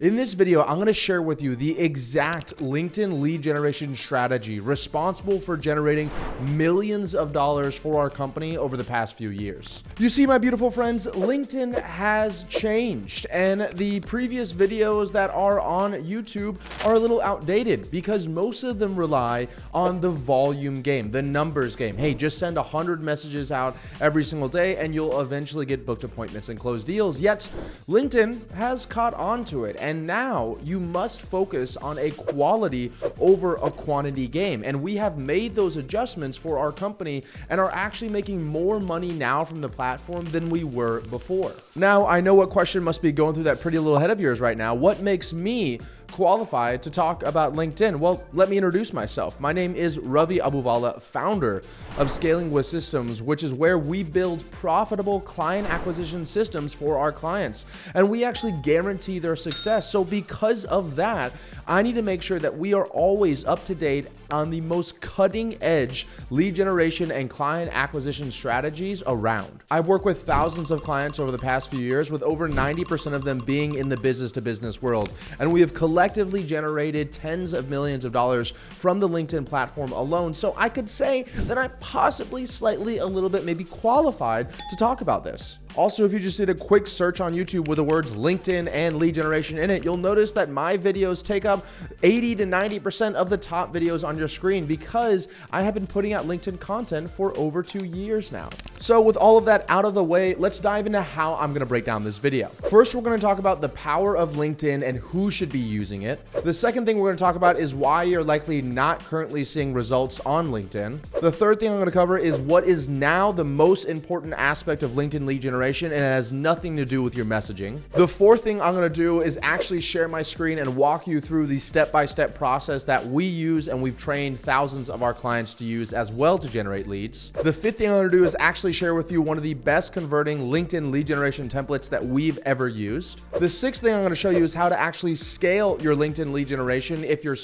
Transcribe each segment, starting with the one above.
In this video, I'm going to share with you the exact LinkedIn lead generation strategy responsible for generating millions of dollars for our company over the past few years. You see, my beautiful friends, LinkedIn has changed, and the previous videos that are on YouTube are a little outdated because most of them rely on the volume game, the numbers game. Hey, just send 100 messages out every single day and you'll eventually get booked appointments and close deals. Yet, LinkedIn has caught on to it. And now you must focus on a quality over a quantity game. And we have made those adjustments for our company and are actually making more money now from the platform than we were before. Now, I know what question must be going through that pretty little head of yours right now. What makes me qualified to talk about LinkedIn? Well, let me introduce myself. My name is Ravi Abuvala, founder of Scaling with Systems, which is where we build profitable client acquisition systems for our clients. And we actually guarantee their success. So because of that, I need to make sure that we are always up to date on the most cutting edge lead generation and client acquisition strategies around. I've worked with thousands of clients over the past few years, with over 90% of them being in the business to business world. And we have collectively generated tens of millions of dollars from the LinkedIn platform alone. So I could say that I'm possibly slightly a little bit maybe qualified to talk about this. Also, if you just did a quick search on YouTube with the words LinkedIn and lead generation in it, you'll notice that my videos take up 80 to 90% of the top videos on your screen because I have been putting out LinkedIn content for over 2 years now. So with all of that out of the way, let's dive into how I'm going to break down this video. First, we're going to talk about the power of LinkedIn and who should be using it. The second thing we're going to talk about is why you're likely not currently seeing results on LinkedIn. The third thing I'm going to cover is what is now the most important aspect of LinkedIn lead generation, and it has nothing to do with your messaging. The fourth thing I'm going to do is actually share my screen and walk you through the step-by-step process that we use and we've trained thousands of our clients to use as well to generate leads. The fifth thing I'm going to do is actually share with you one of the best converting LinkedIn lead generation templates that we've ever used. The sixth thing I'm going to show you is how to actually scale your LinkedIn lead generation if you're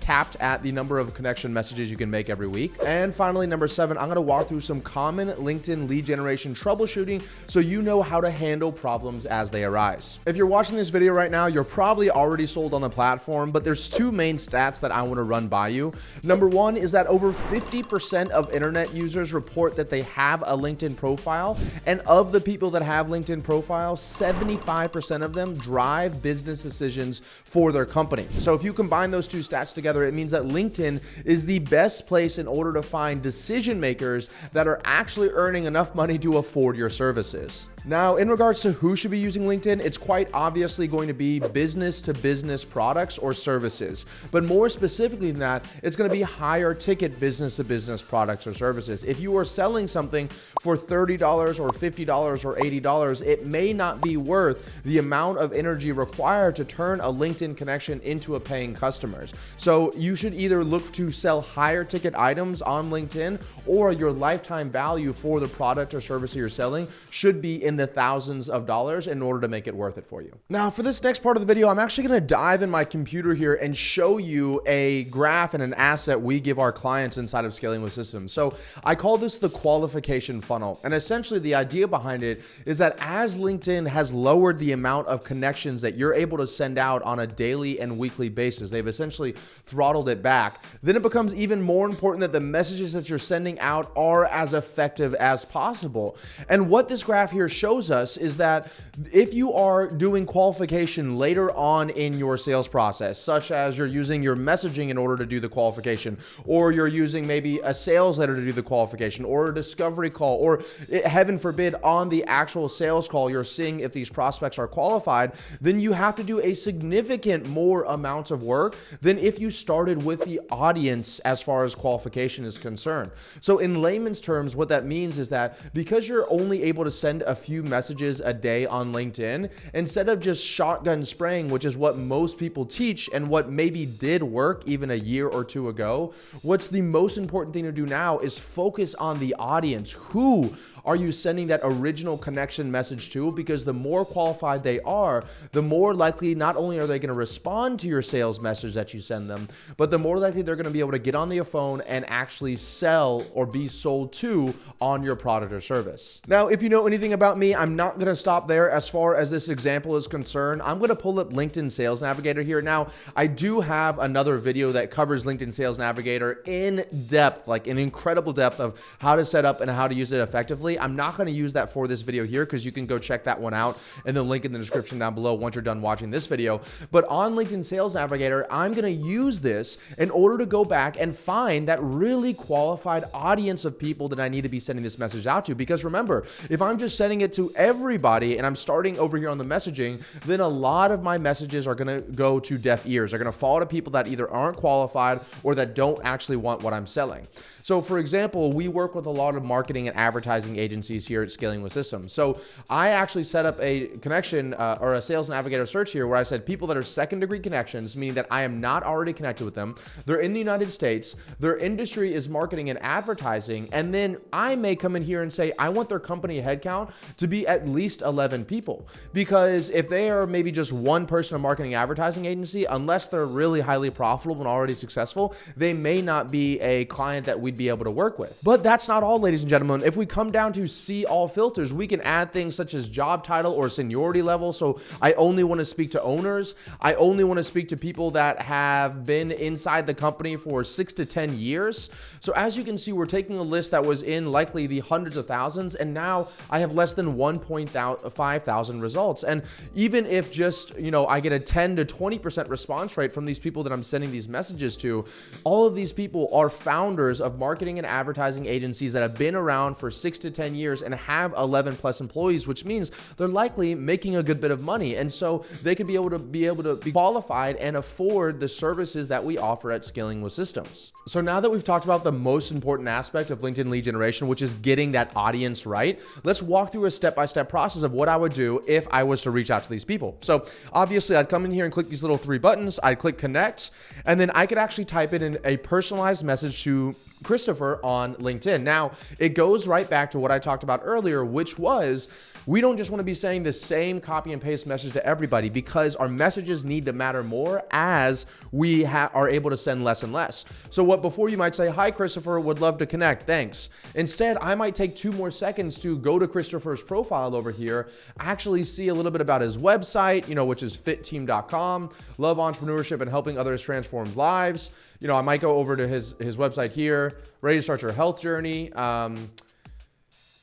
capped at the number of connection messages you can make every week. And finally, number seven, I'm going to walk through some common LinkedIn lead generation troubleshooting so you know how to handle problems as they arise. If you're watching this video right now, you're probably already sold on the platform, but there's two main stats that I want to run by you. Number one is that over 50% of internet users report that they have a LinkedIn profile, and of the people that have LinkedIn profiles, 75% of them drive business decisions for their company. So if you combine those two stats together, it means that LinkedIn is the best place in order to find decision makers that are actually earning enough money to afford your services. Now, in regards to who should be using LinkedIn, it's quite obviously going to be business to business products or services. But more specifically than that, it's going to be higher ticket business to business products or services. If you are selling something for $30 or $50 or $80, it may not be worth the amount of energy required to turn a LinkedIn connection into a paying customer. So you should either look to sell higher ticket items on LinkedIn, or your lifetime value for the product or service you're selling should be in the thousands of dollars in order to make it worth it for you. Now, for this next part of the video, I'm actually going to dive in my computer here and show you a graph and an asset we give our clients inside of Scaling with Systems. So I call this the qualification funnel. And essentially the idea behind it is that as LinkedIn has lowered the amount of connections that you're able to send out on a daily and weekly basis, they've essentially throttled it back. Then it becomes even more important that the messages that you're sending out are as effective as possible. And what this graph here shows us is that if you are doing qualification later on in your sales process, such as you're using your messaging in order to do the qualification, or you're using maybe a sales letter to do the qualification, or a discovery call, or heaven forbid on the actual sales call, you're seeing if these prospects are qualified, then you have to do a significant more amount of work than if you started with the audience as far as qualification is concerned. So in layman's terms, what that means is that because you're only able to send a few messages a day on LinkedIn, instead of just shotgun spraying, which is what most people teach and what maybe did work even a year or two ago, what's the most important thing to do now is focus on the audience. Who are you sending that original connection message to? Because the more qualified they are, the more likely not only are they going to respond to your sales message that you send them, but the more likely they're going to be able to get on the phone and actually sell or be sold to on your product or service. Now, if you know anything about me, I'm not going to stop there as far as this example is concerned. I'm going to pull up LinkedIn Sales Navigator here. Now, I do have another video that covers LinkedIn Sales Navigator in depth, like in incredible depth of how to set up and how to use it effectively. I'm not going to use that for this video here because you can go check that one out in the link in the description down below once you're done watching this video. But on LinkedIn Sales Navigator, I'm going to use this in order to go back and find that really qualified audience of people that I need to be sending this message out to. Because remember, if I'm just sending it to everybody and I'm starting over here on the messaging, then a lot of my messages are going to go to deaf ears. They're going to fall to people that either aren't qualified or that don't actually want what I'm selling. So for example, we work with a lot of marketing and advertising agencies here at Scaling with Systems. So I actually set up a connection or a Sales Navigator search here where I said people that are second degree connections, meaning that I am not already connected with them. They're in the United States. Their industry is marketing and advertising. And then I may come in here and say, I want their company headcount to be at least 11 people. Because if they are maybe just one person, a marketing advertising agency, unless they're really highly profitable and already successful, they may not be a client that we'd be able to work with. But that's not all, ladies and gentlemen. If we come down to see all filters, we can add things such as job title or seniority level. So I only want to speak to owners. I only want to speak to people that have been inside the company for 6 to 10 years. So as you can see, we're taking a list that was in likely the hundreds of thousands, and now I have less than 1.5 thousand results. And even if just, I get a 10 to 20% response rate from these people that I'm sending these messages to, all of these people are founders of marketing and advertising agencies that have been around for 6 to 10 years and have 11 plus employees, which means they're likely making a good bit of money. And so they could be able to be qualified and afford the services that we offer at Scaling with Systems. So now that we've talked about the most important aspect of LinkedIn lead generation, which is getting that audience right, let's walk through a step-by-step process of what I would do if I was to reach out to these people. So obviously I'd come in here and click these little 3 buttons. I'd click connect, and then I could actually type in a personalized message to Christopher on LinkedIn. Now, it goes right back to what I talked about earlier, which was we don't just want to be saying the same copy and paste message to everybody, because our messages need to matter more as we are able to send less and less. So before you might say, hi, Christopher, would love to connect, thanks. Instead, I might take 2 more seconds to go to Christopher's profile over here, actually see a little bit about his website, which is fitteam.com, love entrepreneurship and helping others transform lives. I might go over to his website here, ready to start your health journey,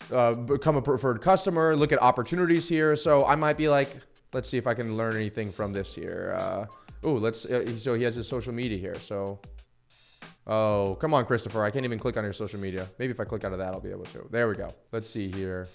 become a preferred customer, look at opportunities here. So I might be like, let's see if I can learn anything from this here. So he has his social media here. So, oh, come on, Christopher. I can't even click on your social media. Maybe if I click out of that, I'll be able to. There we go. Let's see here.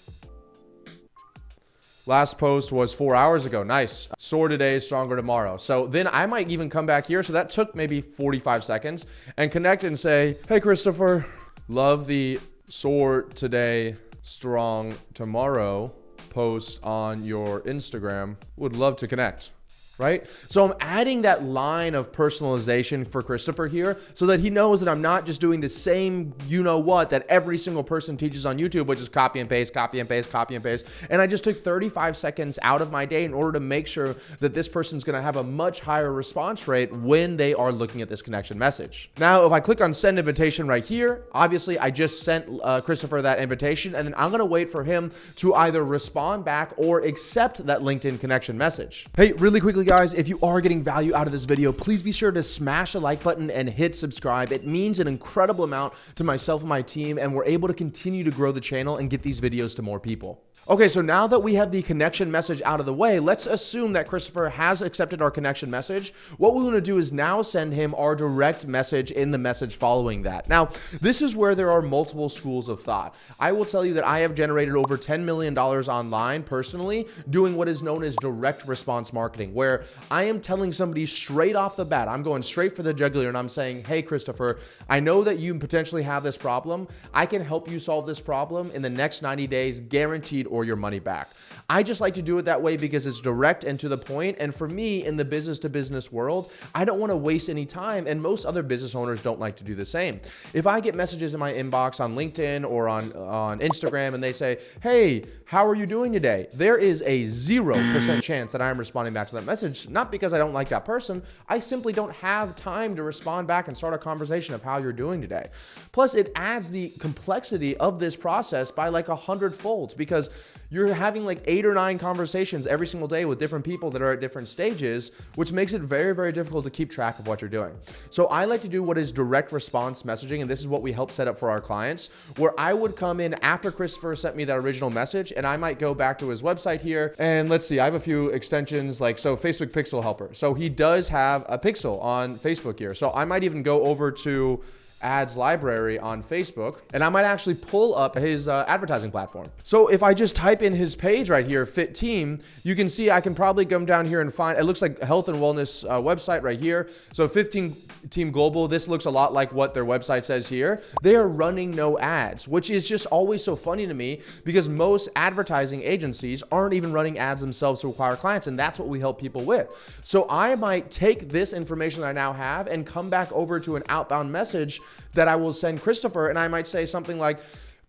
Last post was 4 hours ago. Nice. Soar today, stronger tomorrow. So then I might even come back here. So that took maybe 45 seconds and connect and say, hey, Christopher, love the soar today, strong tomorrow post on your Instagram. Would love to connect. Right? So I'm adding that line of personalization for Christopher here so that he knows that I'm not just doing the same you-know-what that every single person teaches on YouTube, which is copy and paste, copy and paste, copy and paste. And I just took 35 seconds out of my day in order to make sure that this person's going to have a much higher response rate when they are looking at this connection message. Now, if I click on send invitation right here, obviously I just sent Christopher that invitation, and then I'm going to wait for him to either respond back or accept that LinkedIn connection message. Hey, really quickly, guys, if you are getting value out of this video, please be sure to smash the like button and hit subscribe. It means an incredible amount to myself and my team, and we're able to continue to grow the channel and get these videos to more people. Okay, so now that we have the connection message out of the way, let's assume that Christopher has accepted our connection message. What we want to do is now send him our direct message in the message following that. Now, this is where there are multiple schools of thought. I will tell you that I have generated over $10 million online personally doing what is known as direct response marketing, where I am telling somebody straight off the bat, I'm going straight for the jugular, and I'm saying, hey, Christopher, I know that you potentially have this problem. I can help you solve this problem in the next 90 days, guaranteed or your money back. I just like to do it that way because it's direct and to the point. And for me, in the business to business world, I don't want to waste any time. And most other business owners don't like to do the same. If I get messages in my inbox on LinkedIn or on Instagram and they say, hey, how are you doing today? There is a 0% chance that I'm responding back to that message, not because I don't like that person. I simply don't have time to respond back and start a conversation of how you're doing today. Plus, it adds the complexity of this process by like 100 folds because you're having like 8 or 9 conversations every single day with different people that are at different stages, which makes it very, very difficult to keep track of what you're doing. So I like to do what is direct response messaging, and this is what we help set up for our clients, where I would come in after Christopher sent me that original message, and I might go back to his website here, and let's see, I have a few extensions like, so Facebook Pixel Helper. So he does have a pixel on Facebook here. So I might even go over to ads library on Facebook, and I might actually pull up his advertising platform. So if I just type in his page right here, Fit Team, you can see I can probably come down here and find, it looks like health and wellness website right here. So 15 Team Global, this looks a lot like what their website says here. They are running no ads, which is just always so funny to me because most advertising agencies aren't even running ads themselves to acquire clients, and that's what we help people with. So I might take this information that I now have and come back over to an outbound message that I will send Christopher, and I might say something like,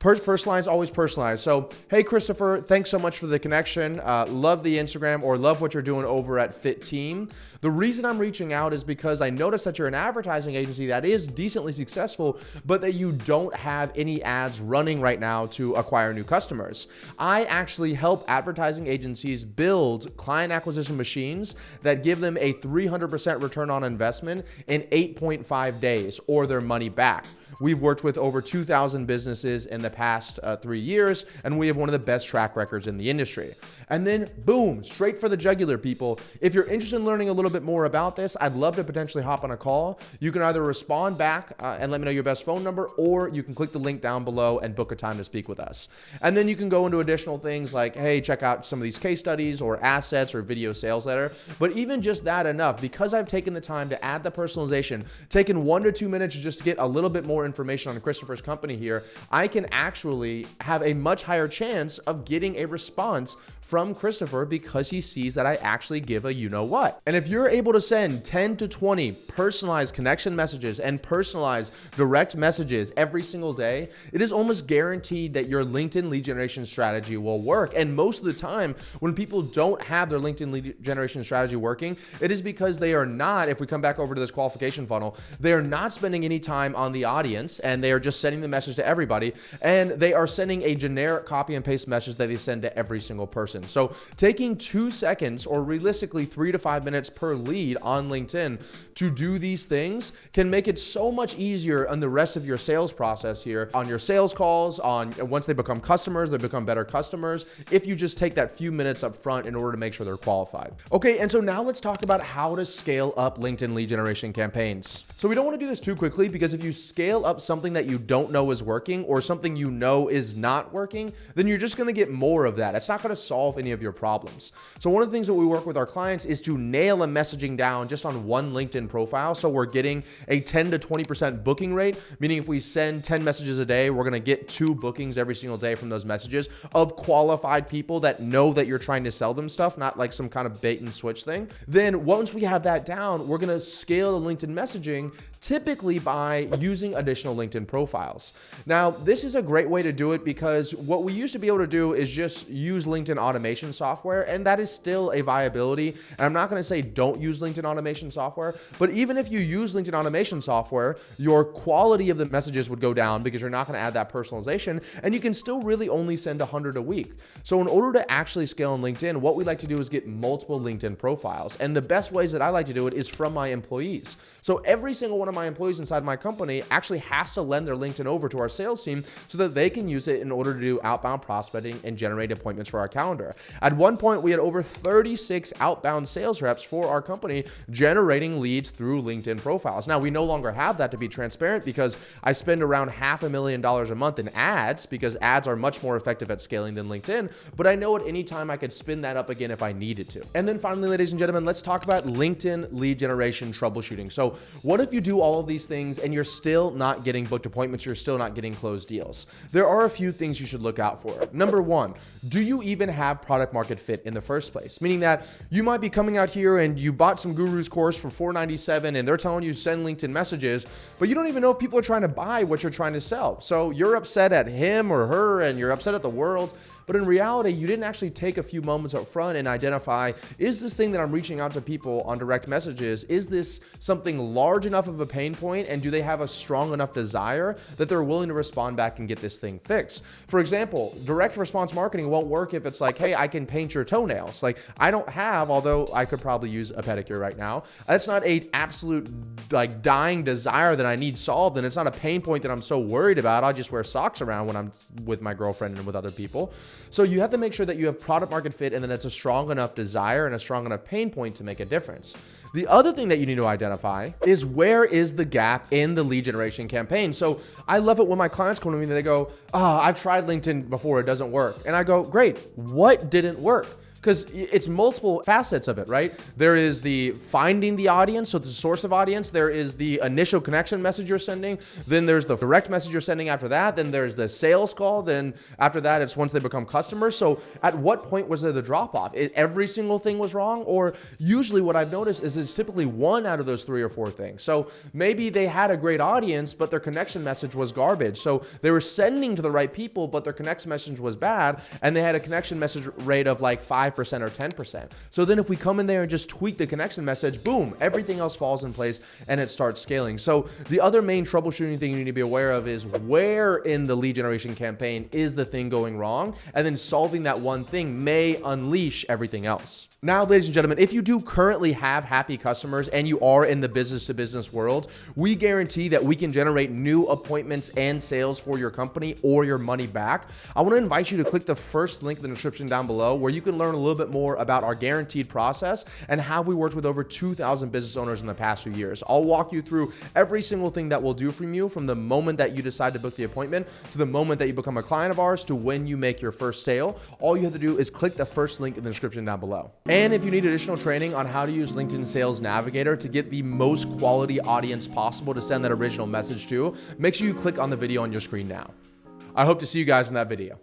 first line is always personalized. So, hey, Christopher, thanks so much for the connection. Love the Instagram or love what you're doing over at Fit Team. The reason I'm reaching out is because I noticed that you're an advertising agency that is decently successful, but that you don't have any ads running right now to acquire new customers. I actually help advertising agencies build client acquisition machines that give them a 300% return on investment in 8.5 days or their money back. We've worked with over 2,000 businesses in the past 3 years, and we have one of the best track records in the industry. And then boom, straight for the jugular, people. If you're interested in learning a little bit more about this, I'd love to potentially hop on a call. You can either respond back and let me know your best phone number, or you can click the link down below and book a time to speak with us. And then you can go into additional things like, hey, check out some of these case studies or assets or video sales letter. But even just that enough, because I've taken the time to add the personalization, taken 1 to 2 minutes just to get a little bit more information on Christopher's company here, I can actually have a much higher chance of getting a response from Christopher because he sees that I actually give a you know what. And if you're able to send 10 to 20 personalized connection messages and personalized direct messages every single day, it is almost guaranteed that your LinkedIn lead generation strategy will work. And most of the time, when people don't have their LinkedIn lead generation strategy working, it is because they are not, if we come back over to this qualification funnel, they are not spending any time on the audience, and they are just sending the message to everybody, and they are sending a generic copy and paste message that they send to every single person. So taking 2 seconds or realistically 3 to 5 minutes per lead on LinkedIn to do these things can make it so much easier on the rest of your sales process here, on your sales calls, on once they become customers, they become better customers, if you just take that few minutes up front in order to make sure they're qualified. Okay, and so now let's talk about how to scale up LinkedIn lead generation campaigns. So we don't want to do this too quickly, because if you scale up something that you don't know is working or something you know is not working, then you're just going to get more of that. It's not going to solve any of your problems. So one of the things that we work with our clients is to nail a messaging down just on one LinkedIn profile. So we're getting a 10 to 20% booking rate, meaning if we send 10 messages a day, we're going to get 2 bookings every single day from those messages of qualified people that know that you're trying to sell them stuff, not like some kind of bait and switch thing. Then once we have that down, we're going to scale the LinkedIn messaging typically by using additional LinkedIn profiles. Now, this is a great way to do it because what we used to be able to do is just use LinkedIn automation software, and that is still a viability. And I'm not going to say don't use LinkedIn automation software, but even if you use LinkedIn automation software, your quality of the messages would go down because you're not going to add that personalization, and you can still really only send 100 a week. So in order to actually scale on LinkedIn, what we like to do is get multiple LinkedIn profiles. And the best ways that I like to do it is from my employees. So every single one of my employees inside my company actually has to lend their LinkedIn over to our sales team so that they can use it in order to do outbound prospecting and generate appointments for our calendar. At one point, we had over 36 outbound sales reps for our company generating leads through LinkedIn profiles. Now, we no longer have that, to be transparent, because I spend around $500,000 a month in ads, because ads are much more effective at scaling than LinkedIn, but I know at any time I could spin that up again if I needed to. And then finally, ladies and gentlemen, let's talk about LinkedIn lead generation troubleshooting. So what if you do do all of these things and you're still not getting booked appointments, you're still not getting closed deals. There are a few things you should look out for. Number one, do you even have product market fit in the first place? Meaning that you might be coming out here and you bought some guru's course for $497 and they're telling you send LinkedIn messages, but you don't even know if people are trying to buy what you're trying to sell. So you're upset at him or her and you're upset at the world. But in reality, you didn't actually take a few moments up front and identify, is this thing that I'm reaching out to people on direct messages, is this something large enough of a pain point? And do they have a strong enough desire that they're willing to respond back and get this thing fixed? For example, direct response marketing won't work if it's like, hey, I can paint your toenails. Like I don't have, although I could probably use a pedicure right now. That's not a absolute like dying desire that I need solved. And it's not a pain point that I'm so worried about. I'll just wear socks around when I'm with my girlfriend and with other people. So you have to make sure that you have product market fit and then it's a strong enough desire and a strong enough pain point to make a difference. The other thing that you need to identify is where is the gap in the lead generation campaign. So I love it when my clients come to me and they go, I've tried LinkedIn before, it doesn't work. And I go, great, what didn't work? Because it's multiple facets of it, right? There is the finding the audience, so the source of audience. There is the initial connection message you're sending. Then there's the direct message you're sending after that. Then there's the sales call. Then after that, it's once they become customers. So at what point was there the drop off? Every single thing was wrong? Or usually what I've noticed is it's typically one out of those 3 or 4 things. So maybe they had a great audience, but their connection message was garbage. So they were sending to the right people, but their connection message was bad. And they had a connection message rate of like 5% or 10%. So then if we come in there and just tweak the connection message, boom, everything else falls in place and it starts scaling. So the other main troubleshooting thing you need to be aware of is where in the lead generation campaign is the thing going wrong, and then solving that one thing may unleash everything else. Now, ladies and gentlemen, if you do currently have happy customers and you are in the business to business world, we guarantee that we can generate new appointments and sales for your company or your money back. I want to invite you to click the first link in the description down below where you can learn a little bit more about our guaranteed process and how we worked with over 2,000 business owners in the past few years. I'll walk you through every single thing that we'll do from you from the moment that you decide to book the appointment to the moment that you become a client of ours to when you make your first sale. All you have to do is click the first link in the description down below. And if you need additional training on how to use LinkedIn Sales Navigator to get the most quality audience possible to send that original message to, make sure you click on the video on your screen now. I hope to see you guys in that video.